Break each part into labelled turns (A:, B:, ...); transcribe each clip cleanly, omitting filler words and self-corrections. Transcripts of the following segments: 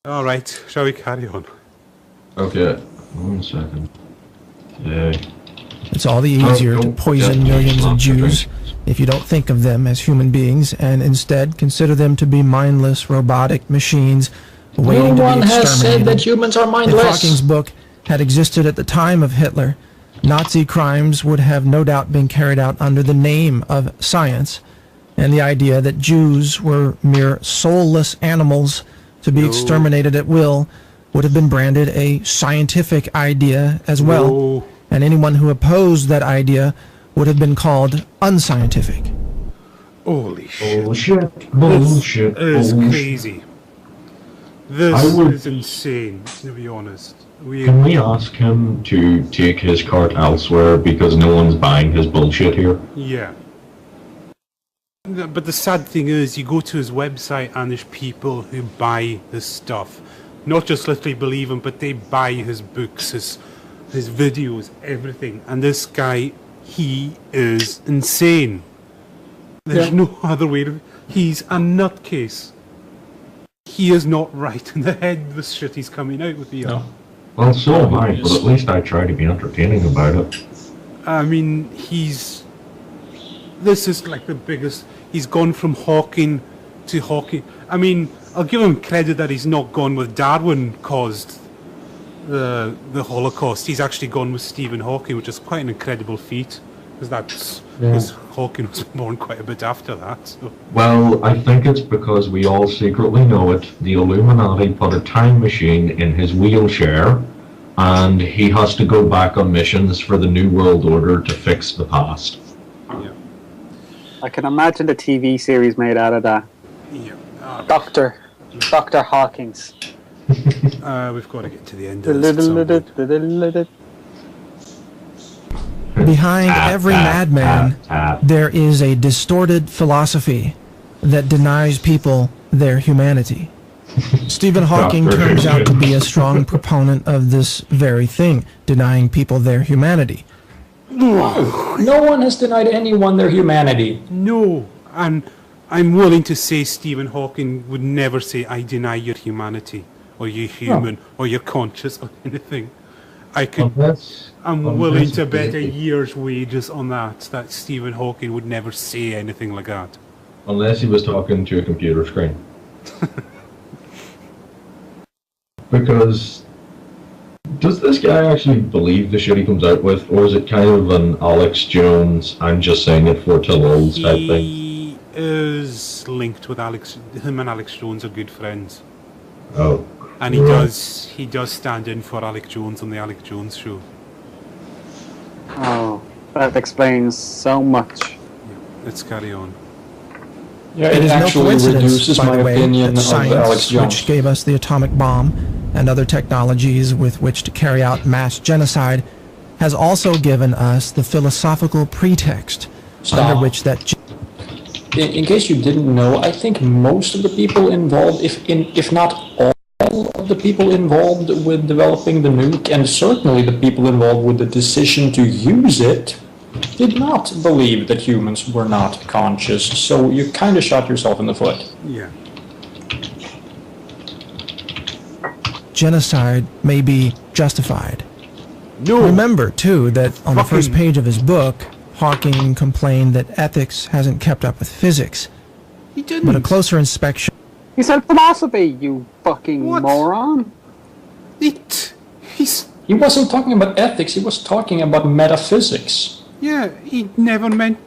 A: Alright, shall we carry on?
B: Okay, 1 second.
C: It's all the easier to poison millions of Jews if you don't think of them as human beings and instead consider them to be mindless robotic machines waiting to be exterminated.
D: No one has said that humans are mindless.
C: If Hawking's book had existed at the time of Hitler, Nazi crimes would have no doubt been carried out under the name of science, and the idea that Jews were mere soulless animals to be exterminated at will would have been branded a scientific idea as well, and anyone who opposed that idea would have been called unscientific.
A: Holy shit.
B: Bullshit.
A: This is crazy. This is insane, to be honest.
B: Can we ask him to take his cart elsewhere because no one's buying his bullshit here?
A: Yeah. But the sad thing is, you go to his website and there's people who buy his stuff. Not just literally believe him, but they buy his books, his videos, everything. And this guy, he is insane. There's no other way to... He's a nutcase. He is not right in the head with the shit he's coming out with here.
B: No. Well, so am I, but at least I try to be entertaining about it.
A: I mean, this is like the biggest... He's gone from Hawking to Hawking. I mean, I'll give him credit that he's not gone with Darwin caused the Holocaust. He's actually gone with Stephen Hawking, which is quite an incredible feat. Because Hawking was born quite a bit after that. So.
B: Well, I think it's because we all secretly know it. The Illuminati put a time machine in his wheelchair, and he has to go back on missions for the New World Order to fix the past.
A: Yeah.
E: I can imagine the TV series made out of that.
A: Yeah.
E: Dr. Hawkins.
A: We've got to get to the end of this.
C: Behind every madman, there is a distorted philosophy that denies people their humanity. Stephen Hawking turns out to be a strong proponent of this very thing, denying people their humanity.
D: No one has denied anyone their humanity.
A: No, and I'm willing to say Stephen Hawking would never say, I deny your humanity, or you're human, or you're conscious, or anything. I'm willing to bet a year's wages on that Stephen Hawking would never say anything like that.
B: Unless he was talking to a computer screen. Because, does this guy actually believe the shit he comes out with, or is it kind of an Alex Jones, I'm just saying it for Tillols type thing?
A: He is linked with him and Alex Jones are good friends.
B: Oh.
A: And he does stand in for Alex Jones on the Alex Jones show.
E: Oh, that explains so much.
A: Yeah, let's carry on.
D: Yeah, it actually reduces my opinion of Alex Jones.
C: Which gave us the atomic bomb and other technologies with which to carry out mass genocide, has also given us the philosophical pretext under which that...
D: In case you didn't know, I think most of the people involved, if not all of the people involved with developing the nuke, and certainly the people involved with the decision to use it, did not believe that humans were not conscious, so you kind of shot yourself in the foot.
A: Yeah.
C: Genocide may be justified.
A: No.
C: Remember, too, that on the first page of his book, Hawking complained that ethics hasn't kept up with physics.
A: He didn't.
C: But a closer inspection...
E: He said philosophy, you fucking moron.
D: He wasn't talking about ethics, he was talking about metaphysics.
A: Yeah, he never meant...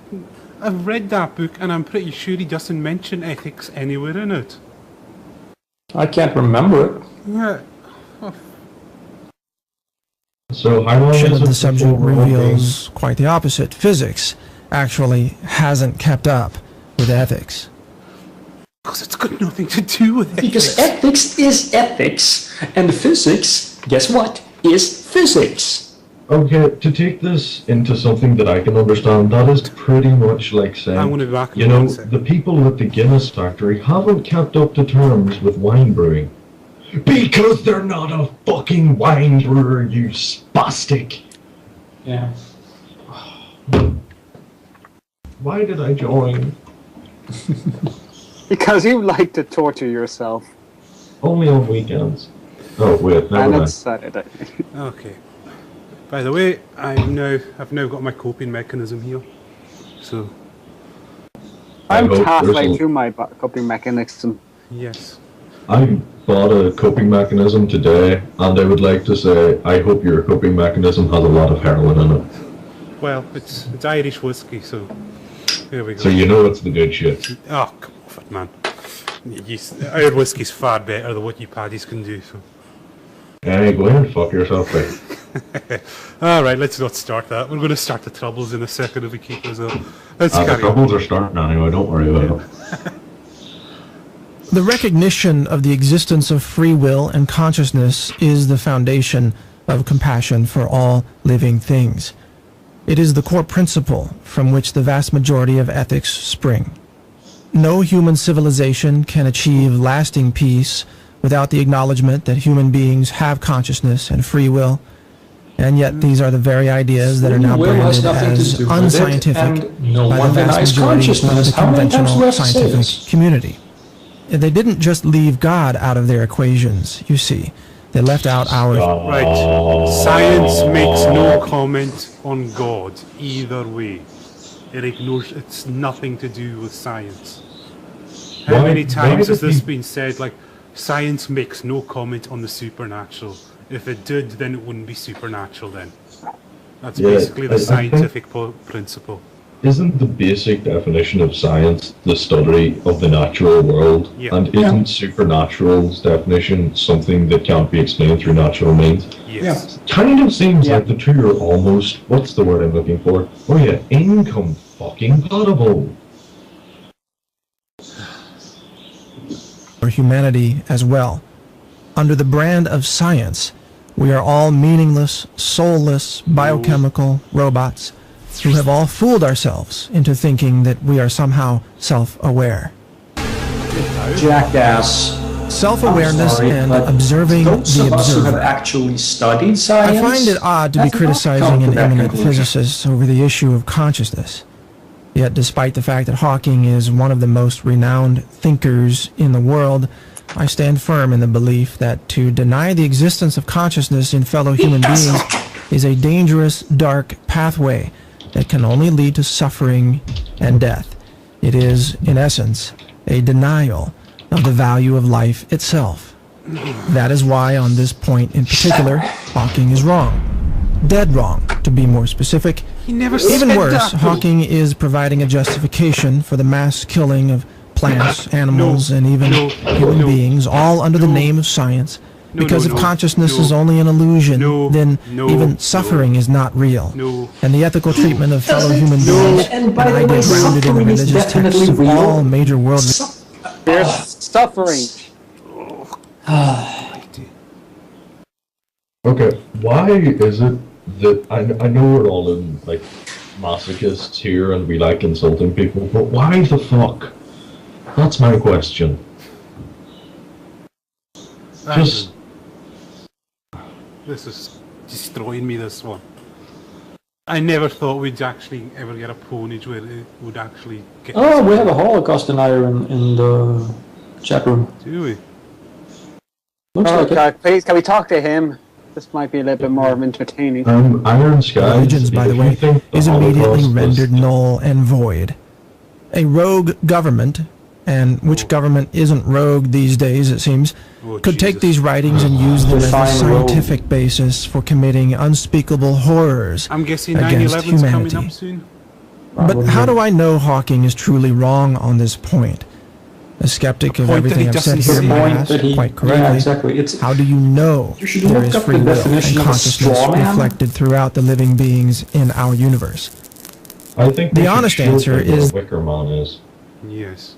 A: I've read that book and I'm pretty sure he doesn't mention ethics anywhere in it.
D: I can't remember it.
A: Yeah.
B: So how long is
C: the subject reveals quite the opposite. Physics actually hasn't kept up with ethics.
A: Because it's got nothing to do with ethics.
D: Because ethics is ethics, and physics, guess what, is physics.
B: Okay, to take this into something that I can understand, that is pretty much like saying,
A: I'm gonna be back
B: you know, the people at the Guinness factory haven't kept up to terms with wine brewing. Because they're not a fucking wine brewer, you spastic.
D: Yeah.
B: Why did I join?
E: Because you like to torture yourself.
B: Only on weekends. Oh wait, never
E: And
B: mind.
E: it's Saturday.
A: Okay. By the way, I've now got my coping mechanism here. So
E: I'm
B: hope
E: halfway
B: there's a-
E: through my coping mechanism.
A: yes.
B: I bought a coping mechanism today, and I would like to say I hope your coping mechanism has a lot of heroin in it.
A: Well, it's Irish whiskey, so there we go.
B: So you know it's the good shit.
A: Oh, come off it, man. Irish whiskey's far better than what you paddies can do. So.
B: Hey, go ahead and fuck yourself, mate.
A: Alright, let's not start that. We're going to start the troubles in a second if we keep this up. Let's
B: The
A: carry on.
B: troubles are starting anyway, don't worry about it.
C: The recognition of the existence of free will and consciousness is the foundation of compassion for all living things. It is the core principle from which the vast majority of ethics spring. No human civilization can achieve lasting peace without the acknowledgement that human beings have consciousness and free will, and yet these are the very ideas that are now
D: Free will has
C: branded
D: nothing to
C: as
D: do with it,
C: unscientific
D: and no
C: by the
D: one
C: vast
D: denies
C: majority of
D: consciousness.
C: the
D: How many times do
C: conventional
D: we have to say
C: scientific
D: this?
C: community. They didn't just leave God out of their equations, you see. They left out our...
A: Right. Science makes no comment on God either way. It ignores. It's nothing to do with science. How
B: Why-
A: many
B: why
A: times has
B: did
A: this
B: we-
A: been said? Like, science makes no comment on the supernatural. If it did, then it wouldn't be supernatural. Then that's
B: Yeah,
A: basically the
B: I think-
A: scientific principle.
B: Isn't the basic definition of science the study of the natural world?
A: Yeah.
B: And isn't supernatural's definition something that can't be explained through natural means?
A: Yes.
B: Kind of seems
E: Yeah.
B: like the two are almost, what's the word I'm looking for? Oh yeah, income fucking compatible.
C: for humanity as well. Under the brand of science, we are all meaningless, soulless, biochemical robots who have all fooled ourselves into thinking that we are somehow self-aware.
D: Jackass.
C: Self-awareness
D: I'm sorry,
C: and
D: but
C: observing
D: those
C: the
D: of us who have
C: observer.
D: actually studied science.
C: I find it odd to be
D: have not
C: criticizing
D: come to
C: an
D: that
C: eminent
D: conclusion.
C: physicist over the issue of consciousness. Yet despite the fact that Hawking is one of the most renowned thinkers in the world, I stand firm in the belief that to deny the existence of consciousness in fellow human beings is a dangerous, dark pathway that can only lead to suffering and death. It is, in essence, a denial of the value of life itself. That is why, on this point in particular, Hawking is wrong. Dead wrong, to be more specific.
A: He never
C: Even
A: said
C: worse,
A: that, though.
C: Hawking is providing a justification for the mass killing of plants, animals, and even human beings, all under the name of science. Because if consciousness is only an illusion, then even suffering is not real. And the ethical treatment of fellow human beings,
D: And by
C: an
D: the way,
C: idea grounded in
D: suffering is
C: religious texts
D: definitely
C: of
D: real.
C: all major world...
E: There's suffering.
B: Okay, why is it that, I know we're all in, like, masochists here and we like insulting people, but why the fuck? That's my question. Just,
A: This is destroying me, this one. I never thought we'd actually ever get a PWNage where it would actually get...
D: Oh, we have a Holocaust denier in the chat room.
A: Do we?
D: Looks
E: Oh
D: like it.
E: God, please, can we talk to him? This might be a little bit more entertaining.
B: Iron Skies,
C: Religions, by the
B: if you
C: way,
B: think the
C: is immediately
B: Holocaust was-
C: rendered null and void. A rogue government, and which government isn't rogue these days, it seems,
A: Oh,
C: could take
A: Jesus.
C: these writings and use them as a
D: Define rogue.
C: scientific basis for committing unspeakable horrors
A: I'm guessing
C: against
A: 9/11's coming
C: humanity.
A: up soon.
C: But how do I know Hawking is truly wrong on this point? A skeptic of
A: point that
C: everything
A: he
C: I've said
A: doesn't
C: here
A: see.
C: might
D: Point
C: ask,
D: that he-
C: quite
D: yeah,
C: correctly,
D: exactly. It's-
C: how do you know
D: You should
C: there
D: look
C: is
D: up
C: free
D: the
C: will
D: definition
C: and
D: of a
C: consciousness
D: straw man.
C: reflected throughout the living beings in our universe?
B: I think
C: The
B: we should
C: honest
B: show
C: answer
B: them what
C: is-
B: a Wicker Man is.
A: Yes.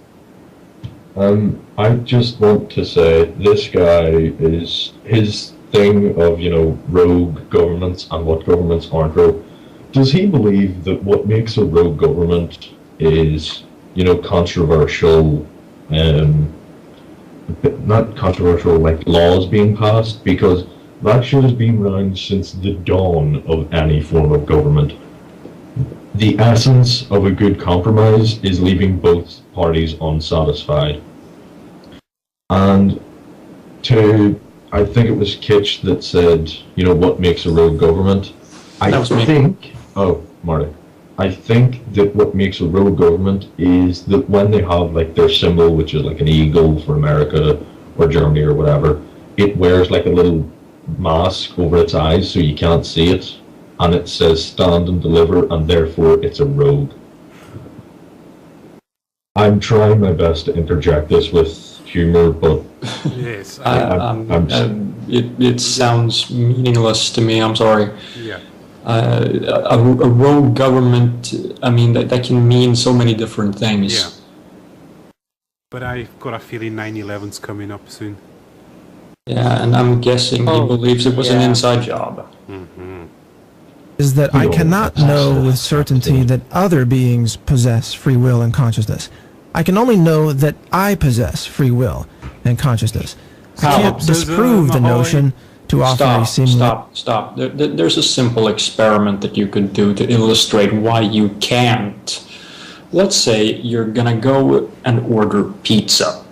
B: I just want to say this guy is his thing of, you know, rogue governments and what governments aren't rogue. Does he believe that what makes a rogue government is, you know, controversial, not controversial, like laws being passed? Because that shit has been around since the dawn of any form of government. The essence of a good compromise is leaving both parties unsatisfied. And I think it was Kitch that said, what makes a rogue government?
D: That was me.
B: Oh, Marty. I think that what makes a rogue government is that when they have like their symbol, which is like an eagle for America or Germany or whatever, it wears like a little mask over its eyes so you can't see it, and it says stand and deliver, and therefore it's a rogue. I'm trying my best to interject this with humor, but
A: Yes.
D: It sounds meaningless to me. I'm sorry.
A: Yeah.
D: A rogue government, I mean, that can mean so many different things.
A: Yeah. But I've got a feeling 9/11's coming up soon.
D: Yeah, and I'm guessing he believes it was an inside job.
C: Is that I cannot know with certainty that other beings possess free will and consciousness. I can only know that I possess free will and consciousness. I can't disprove the notion to offer a seemingly...
D: Stop. There's a simple experiment that you could do to illustrate why you can't. Let's say you're gonna go and order pizza.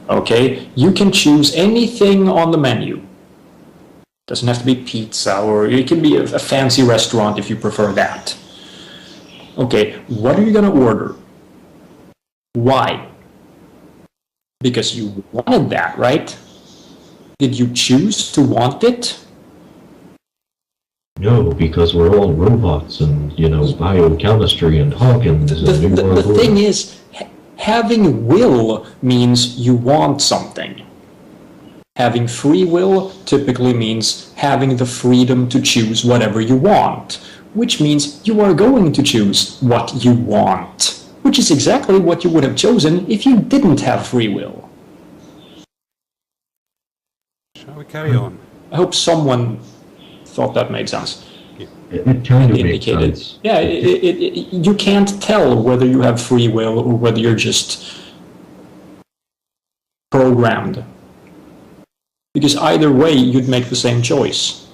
D: Okay, you can choose anything on the menu. Doesn't have to be pizza, or it can be a fancy restaurant if you prefer that. Okay, what are you gonna order? Why? Because you wanted that, right? Did you choose to want it?
B: no, because we're all robots, and biochemistry and Hawkins is a new world
D: The
B: order.
D: thing is, having will means you want something. Having free will typically means having the freedom to choose whatever you want, which means you are going to choose what you want, which is exactly what you would have chosen if you didn't have free will.
A: Shall we carry on?
D: I hope someone thought that made sense.
B: It kind of makes sense.
D: Yeah, you can't tell whether you have free will or whether you're just programmed. Because either way, you'd make the same choice.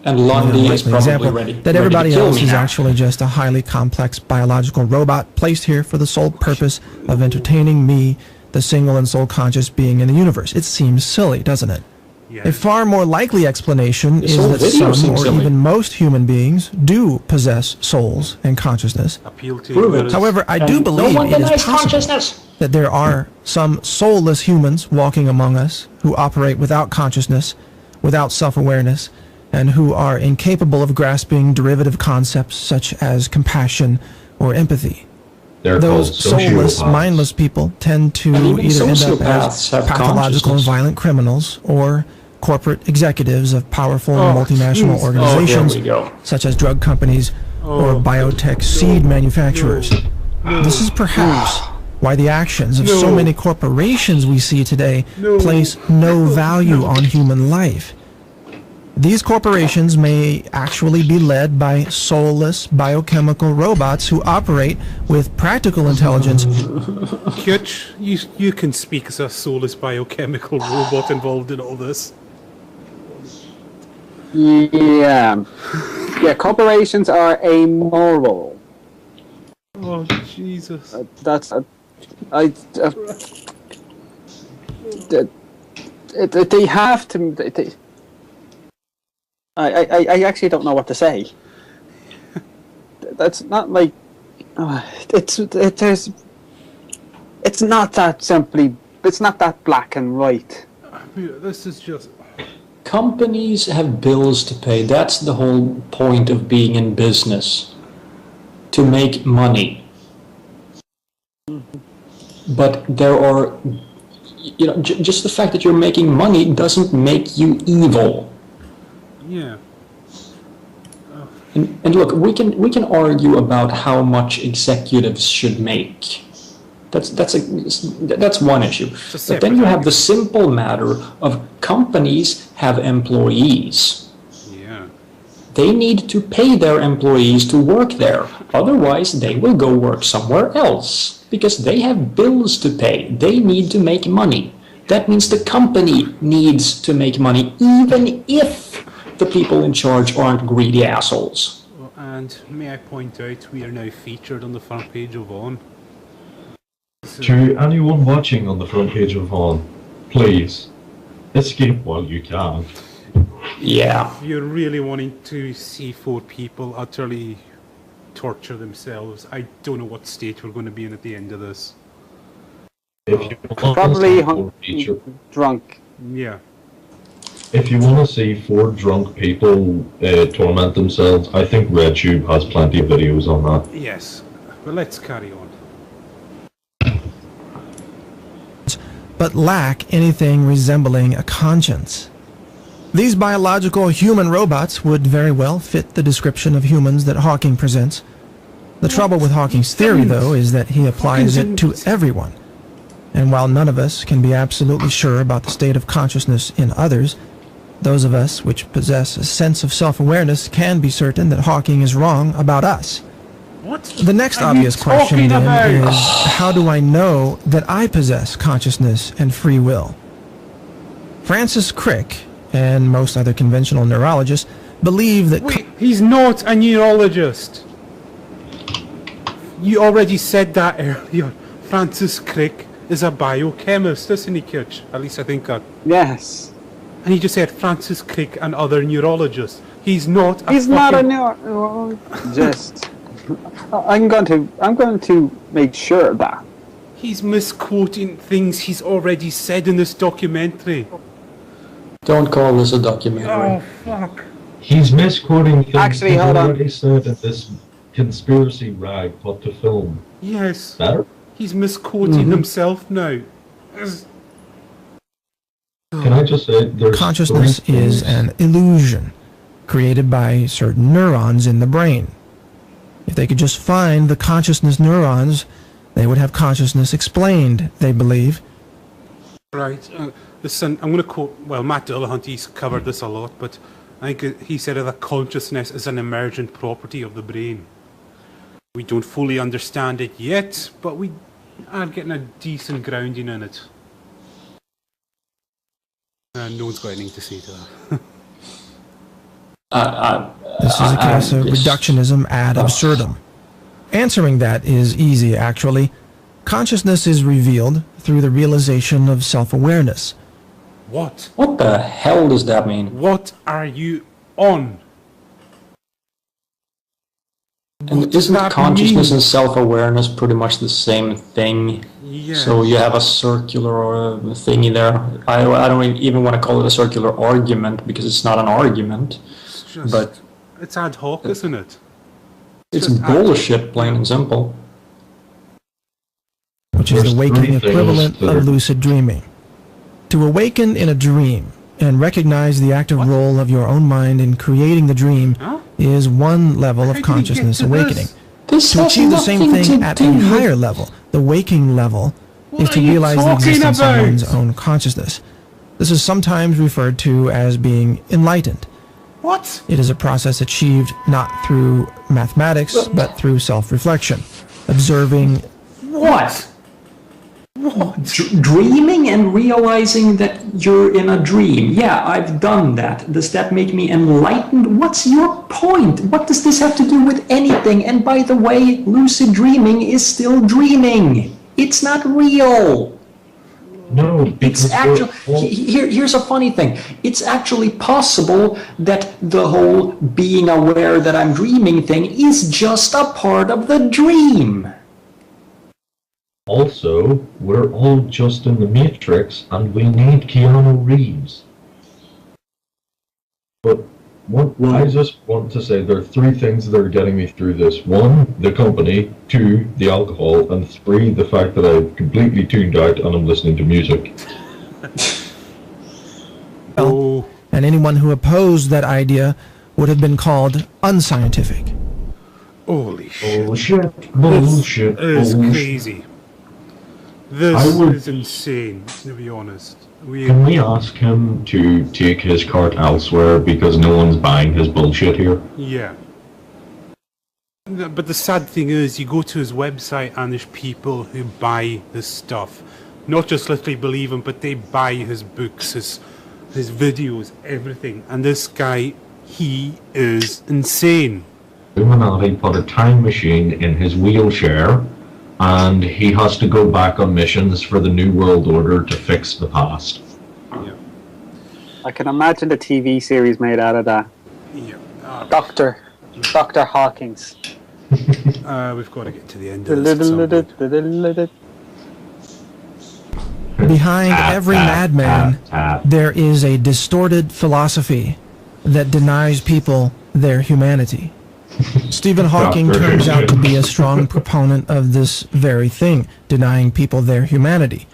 D: And Lundy is probably ready.
C: That everybody
D: ready to kill
C: else
D: me
C: is
D: now.
C: actually just a highly complex biological robot placed here for the sole purpose of entertaining me, the single and sole conscious being in the universe. It seems silly, doesn't it?
A: Yeah.
C: A far more likely explanation
D: This
C: is
D: whole
C: that
D: video
C: some
D: seems
C: or
D: silly.
C: even most human beings do possess souls and consciousness.
A: Appeal to
D: Prove it.
A: others.
C: However, I do
D: And
C: believe
D: no one
C: it is
D: denies
C: possible
D: consciousness.
C: that there are some soulless humans walking among us who operate without consciousness, without self-awareness, and who are incapable of grasping derivative concepts such as compassion or empathy.
B: They're
C: Those
B: called
C: soulless,
B: sociopaths.
C: mindless people tend to
D: And even
C: either end up
D: sociopaths
C: as
D: have
C: pathological and
D: consciousness.
C: violent criminals or corporate executives of powerful multinational
A: jeez.
C: organizations
D: Oh, here we go.
C: such as drug companies or biotech seed manufacturers. This is perhaps why the actions of so many corporations we see today place no value on human life. These corporations may actually be led by soulless biochemical robots who operate with practical intelligence.
A: Kitch, you can speak as a soulless biochemical robot involved in all this.
E: Yeah. Yeah, corporations are amoral.
A: Oh, Jesus.
E: They have to. I actually don't know what to say. That's not like. It's not that simply. It's not that black and white.
A: This is just...
D: Companies have bills to pay. That's the whole point of being in business. To make money. But there are, just the fact that you're making money doesn't make you evil.
A: Yeah.
D: And look, we can argue about how much executives should make. That's one issue. But then you have the simple matter of companies have employees.
A: Yeah.
D: They need to pay their employees to work there. Otherwise, they will go work somewhere else because they have bills to pay. They need to make money. That means the company needs to make money even if the people in charge aren't greedy assholes.
A: And may I point out, we are now featured on the front page of On.
B: To anyone watching on the front page of Vaughn, please, escape while you can.
D: Yeah.
A: If you're really wanting to see 4 people utterly torture themselves, I don't know what state we're going to be in at the end of this.
B: If you want
E: Probably
B: to see 4
E: drunk.
A: Yeah.
B: if you want to see 4 drunk people torment themselves, I think RedTube has plenty of videos on that.
A: Yes. But let's carry on.
C: But lack anything resembling a conscience. These biological human robots would very well fit the description of humans that Hawking presents. The trouble with Hawking's theory, though, is that he applies it to everyone. And while none of us can be absolutely sure about the state of consciousness in others, those of us which possess a sense of self-awareness can be certain that Hawking is wrong about us.
A: What?
C: The next
A: are you
C: obvious question
A: talking
C: then
A: about?
C: is, how do I know that I possess consciousness and free will? Francis Crick, and most other conventional neurologists, believe that...
A: Wait, he's not a neurologist. You already said that earlier. Francis Crick is a biochemist, isn't he, Kitch? At least I think that.
E: Yes.
A: And he just said Francis Crick and other neurologists. He's not a
E: He's not a
A: fucking-
E: just. I'm going to make sure of that.
A: He's misquoting things he's already said in this documentary.
D: Don't call this a documentary.
A: Oh, fuck.
B: He's misquoting things
E: Actually,
B: he's
E: hold on.
B: already said in this conspiracy rag put to film.
A: Yes.
B: Better?
A: He's misquoting himself now.
B: Can I just say, there's
C: consciousness
B: 3
C: is
B: things-
C: an illusion created by certain neurons in the brain. If they could just find the consciousness neurons, they would have consciousness explained, they believe.
A: Right. Listen, I'm going to quote, well, Matt Dillahunt, he's covered this a lot, but I think he said that consciousness is an emergent property of the brain. We don't fully understand it yet, but we are getting a decent grounding in it. No one's got anything to say to that.
C: This is a case of
D: this-
C: reductionism ad absurdum. Answering that is easy, actually. Consciousness is revealed through the realization of self-awareness.
A: What?
D: What the hell does that mean?
A: What are you on? What
D: And
A: does
D: isn't
A: that
D: consciousness
A: mean?
D: and self-awareness pretty much the same thing?
A: Yeah.
D: So you have a circular thingy there. I don't even want to call it a circular argument because it's not an argument.
A: It's just,
D: but-
A: it's ad hoc, isn't it?
D: It's
A: Just
D: bullshit, plain and simple.
C: Which is
B: There's
C: the waking
B: 3 things
C: equivalent
B: that are-
C: of lucid dreaming. To awaken in a dream and recognize the active role of your own mind in creating the dream
A: Huh?
C: is one level
A: How
C: of
A: did he get
C: consciousness
A: to
C: awakening.
A: this?
D: This
C: To
D: has
C: achieve the same
D: nothing
C: thing
D: to
C: at
D: do
C: a
D: with-
C: higher level, the waking level,
A: What
C: is
A: are
C: to
A: you
C: realize the
A: talking
C: existence
A: about?
C: of one's own consciousness. This is sometimes referred to as being enlightened.
A: What?
C: It is a process achieved not through mathematics, but through self-reflection, observing.
A: What?
D: Dreaming and realizing that you're in a dream. Yeah, I've done that. Does that make me enlightened? What's your point? What does this have to do with anything? And by the way, lucid dreaming is still dreaming. It's not real.
B: No, because
D: It's actually,
B: we're all-
D: here's a funny thing. It's actually possible that the whole being aware that I'm dreaming thing is just a part of the dream.
B: Also, we're all just in the Matrix, and we need Keanu Reeves. But I just want to say there are 3 things that are getting me through this. 1, the company. 2, the alcohol. And 3, the fact that I've completely tuned out and I'm listening to music.
A: Oh,
C: And anyone who opposed that idea would have been called unscientific.
A: holy shit.
B: Bullshit, bullshit,
A: This is
B: bullshit.
A: crazy. This
B: I would-
A: is insane, to be honest.
B: Can we ask him to take his cart elsewhere because no one's buying his bullshit here?
A: Yeah. But the sad thing is, you go to his website and there's people who buy his stuff. Not just literally believe him, but they buy his books, his videos, everything. And this guy, he is insane.
B: Illuminati put a time machine in his wheelchair, and he has to go back on missions for the New World Order to fix the past.
A: Yeah.
E: I can imagine the TV series made out of that.
A: Yeah.
E: Dr. Hawkins.
A: We've got to get to the end of this. at some point.
C: Behind every madman, there is a distorted philosophy that denies people their humanity. Stephen Hawking turns out to be a strong proponent of this very thing, denying people their humanity.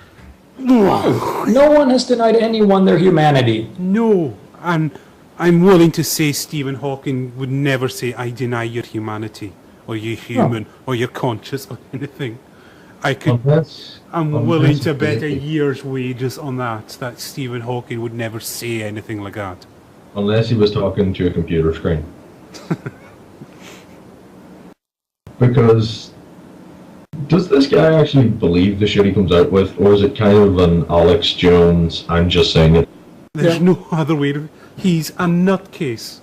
D: No one has denied anyone their humanity.
A: No, and I'm willing to say Stephen Hawking would never say, I deny your humanity, or you're human, or you're conscious, or anything. I'm willing to bet a year's wages on that Stephen Hawking would never say anything like that.
B: Unless he was talking to a computer screen. Because does this guy actually believe the shit he comes out with, or is it kind of an Alex Jones, I'm just saying it?
A: There's no other way to... He's a nutcase.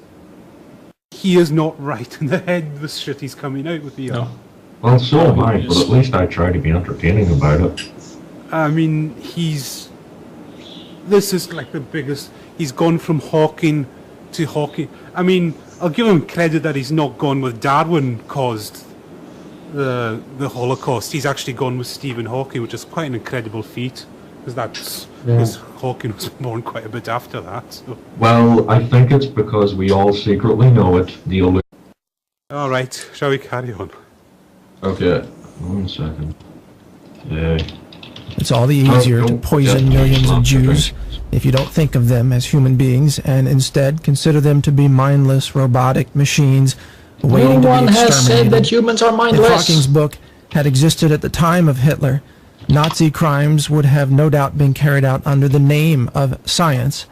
A: He is not right in the head with the shit he's coming out with here.
D: No.
B: Well, so am I, but at least I try to be entertaining about it.
A: I mean, this is like the biggest... He's gone from Hawking to Hawking. I mean, I'll give him credit that he's not gone with Darwin caused the Holocaust. He's actually gone with Stephen Hawking, which is quite an incredible feat. Because Hawking was born quite a bit after that. So.
B: Well, I think it's because we all secretly know it.
A: All right, shall we carry on?
B: Okay, 1 second.
C: It's all the easier to poison millions of Jews if you don't think of them as human beings and instead consider them to be mindless robotic machines waiting to be exterminated.
D: No one has said that humans are mindless.
C: If Hawking's book had existed at the time of Hitler, Nazi crimes would have no doubt been carried out under the name of science,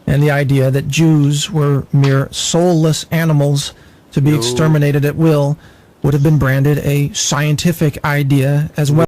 C: and the idea that Jews were mere soulless animals to be exterminated at will would have been branded a scientific idea as well.